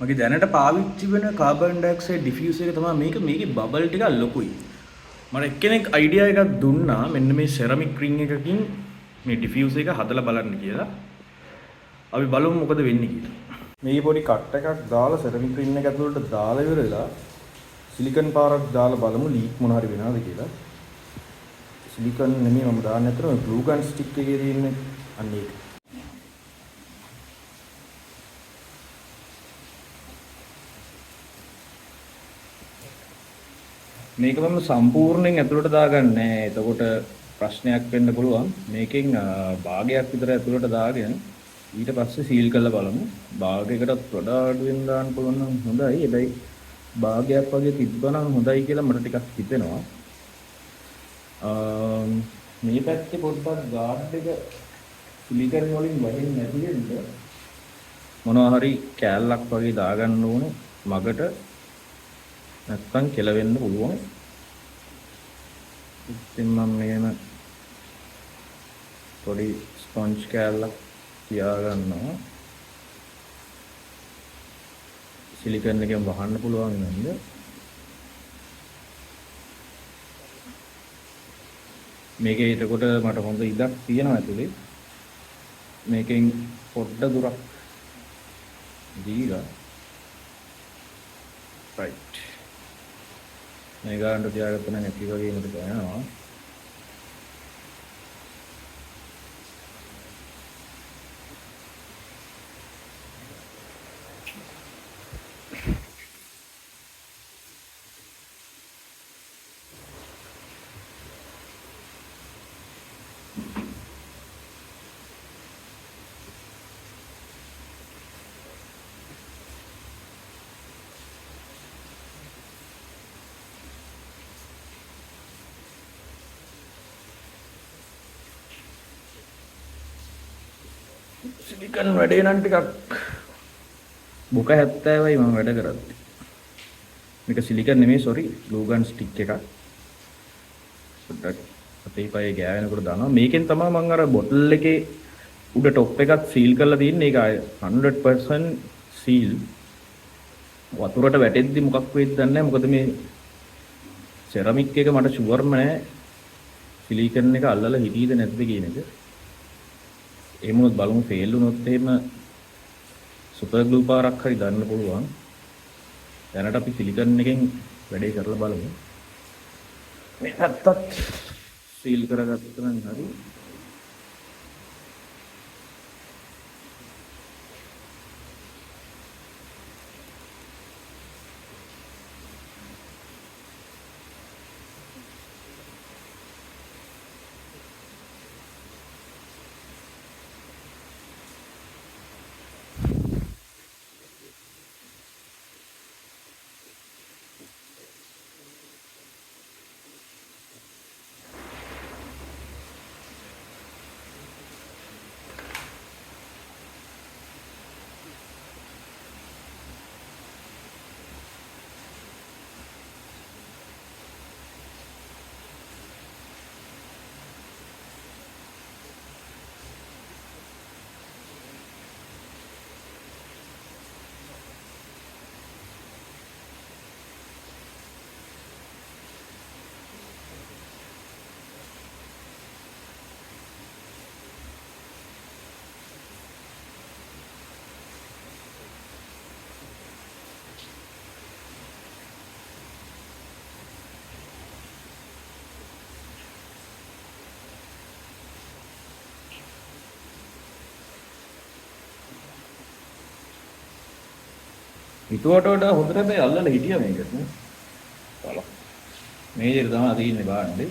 මගේ දැනට පාවිච්චි වෙන කාබන් ඩයොක්සයිඩ් ඩිෆියුසර් එක තමයි මේක. මේකේ බබල් ටික ලොකුයි. මට එක්කෙනෙක් අයිඩියා එකක් දුන්නා මෙන්න මේ සෙරමික් රින් එකකින් මේ ඩිෆියුසර් එක හදලා බලන්න කියලා. අපි බලමු මොකද වෙන්නේ කියලා. මේ පොඩි කට් එකක් දාලා සෙරමික් රින් එක ඇතුළට දාලා ඉවරලා සිලිකන් පාරක් දාලා බලමු ලීක් මොන හරි වෙනවද කියලා. සිලිකන් නෙමෙයි මම දාන්න අතර ග්ලූ ගන් ස්ටික් එකේ තියෙන්නේ අන්න ඒක. මේක මම සම්පූර්ණයෙන් ඇතුළට දාගන්නේ නැහැ. එතකොට ප්‍රශ්නයක් වෙන්න පුළුවන්. මේකෙන් භාගයක් විතර ඇතුළට දාගෙන ඊට පස්සේ සීල් කරලා බලමු. භාගයකටත් වඩා අඩුවෙන් දාන්න පුළුවන් නම් හොඳයි. හැබැයි භාගයක් වගේ තිබ්බනම් හොඳයි කියලා මට ටිකක් හිතෙනවා. මේ පැත්තේ පොඩ්ඩක් ගාඩ් එක සිලිකන් වලින් වහින්න නැති වෙන්න මොනවා හරි කෑල්ලක් වගේ දාගන්න ඕනේ මගට. නැත්තම් කෙලවෙන්න පුළුවන්. ඉතින් මම මේන පොඩි ස්පොන්ජ් කෑල්ලක් තියාගන්නවා. සිලිකන් එකෙන් වහන්න පුළුවන් නේද? මේකේ එතකොට මට හොඳ ඉඩක් තියෙනවා ඇතුලේ. මේකෙන් පොඩ්ඩ දුරක් දීලා right මේ ගානට තියාගත්ත නම් ඇති වගේ මට දැනෙනවා. සිලිකන් වැඩේ නම් ටිකක් බුක 70යි මම වැඩ කරන්නේ. මේක සිලිකන් නෙමෙයි සෝරි ග්ලූ ගන් ස්ටික් එකක්. පොඩ්ඩක් අපේ පයේ ගෑවෙනකොට දානවා. මේකෙන් තමයි මම අර බොටල් එකේ උඩ টොප් එකත් සීල් කරලා තින්නේ. ඒක 100% සීල්. වතුරට වැටෙද්දි මොකක් වෙයිද දන්නේ නැහැ. මොකද මේ සෙරමික් එක මට ෂුවර්ම නැහැ. සිලිකන් එක අල්ලලා හිටියද නැද්ද කියන එක. එහෙම උනොත් බලමු ෆේල් වුණොත් එහෙම සුපර් ග්ලූ පාරක් හරි දාන්න පුළුවන්. දැනට අපි සිලිකන් එකෙන් වැඩේ කරලා බලමු. මේ පැත්තත් සීල් කරගත්තා නම් හරි. හිතුවට වඩා හොඳට හැබැයි අල්ලලා හිටියා මේකට නේ. බලන්න. මේ විදිහට තමයි තියෙන්නේ බාන්නේ.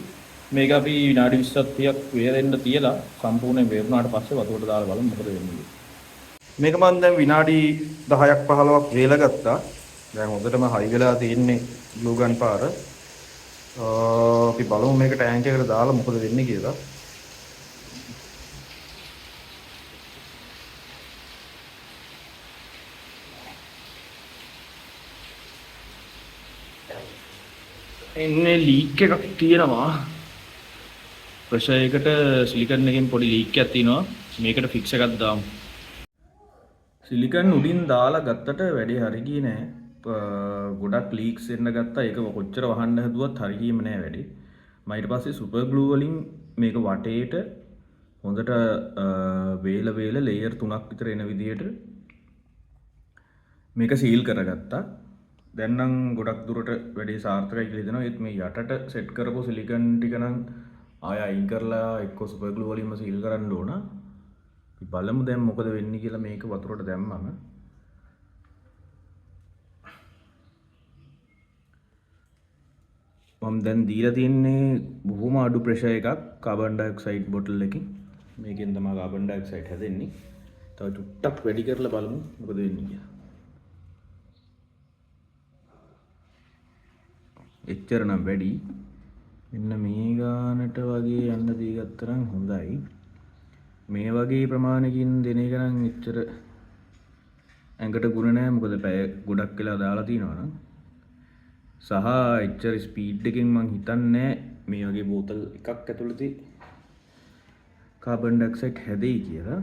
මේක අපි විනාඩි 20ක් 30ක් වේරෙන්න තියලා සම්පූර්ණයෙන් වේරුණාට පස්සේ වතුරට දාලා බලමු මොකද වෙන්නේ. මේක මම දැන් විනාඩි 10ක් 15ක් වේලා ගත්තා. දැන් හොඳටම හයි වෙලා තියෙන්නේ ග්ලූ ගන් පාර. අපි බලමු මේක ටැංක් එකකට දාලා මොකද වෙන්නේ කියලා. එන්නේ ලීක් එකක් තියෙනවා. ප්‍රෙෂර් එකට සිලිකන් එකෙන් පොඩි ලීක් එකක් තියෙනවා. මේකට ෆික්ස් එකක් දාමු. සිලිකන් උඩින් දාලා ගත්තට වැඩේ හරි ගියේ නෑ. ගොඩක් ලීක්ස් එන්න ගත්තා. ඒක කොච්චර වහන්න හදුවත් හරි ගියේම නෑ වැඩේ. මම ඊට පස්සේ සුපර් ග්ලූ වලින් මේක වටේට හොඳට වේල ලේයර් 3ක් විතර එන විදියට මේක සීල් කරගත්තා. දැන් නම් ගොඩක් දුරට වැඩේ සාර්ථකයි කියලා හිතනවා. ඒත් මේ යටට සෙට් කරපු සිලිකන් ටික නම් ආය අයින් කරලා එක්ක සුපර් ග්ලූ වලින්ම සීල් කරන්න ඕන. අපි බලමු දැන් මොකද වෙන්නේ කියලා මේක වතුරට දැම්මම. මම දැන් දීලා තියන්නේ බොහොම අඩු ප්‍රෙෂර් එකක් කාබන් ඩයොක්සයිඩ් බොටල් එකකින්. මේකෙන් තමයි කාබන් ඩයොක්සයිඩ් හැදෙන්නේ. තව චුට්ටක් වැඩි කරලා බලමු මොකද වෙන්නේ කියලා. එච්චර නම් වැඩි. මෙන්න මේ ගානට වගේ යන්න දී ගත්තා නම් හොඳයි. මේ වගේ ප්‍රමාණයකින් දෙන එක නම් එච්චර ඇඟට ගුණ නැහැ. මොකද පැය ගොඩක් වෙලා දාලා තිනවා නම්. සහ එච්චර ස්පීඩ් එකෙන් මං හිතන්නේ මේ වගේ බෝතල් එකක් ඇතුළතේ කාබන් ඩයොක්සයිඩ් හැදෙයි කියලා.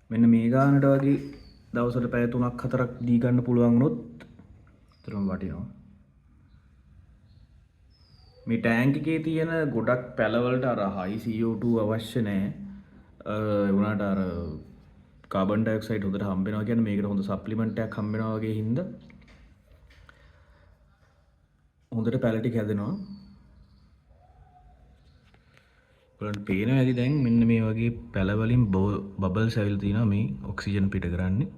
මෙන්න මේ ගානට වගේ දවසට පැය 3-4ක් දී ගන්න පුළුවන් වුණොත් තරම් වටිනවා. මේ ටැංක් එකේ තියෙන ගොඩක් පැලවලට අර high CO2 අවශ්‍ය නැහැ. ඒ වුණාට අර කාබන් ඩයොක්සයිඩ් හොඳට හම්බ වෙනවා කියන්නේ මේකට හොඳ සප්ලිමන්ට් එකක් හම්බ වෙනවා වගේ හින්දා හොඳට පැල ටික හැදෙනවා. ඔයාලට පේනවා ඇති දැන් මෙන්න මේ වගේ පැල වලින් බබල්ස් ඇවිල්ලා තිනවා මේ ඔක්සිජන් පිට කරන්නේ.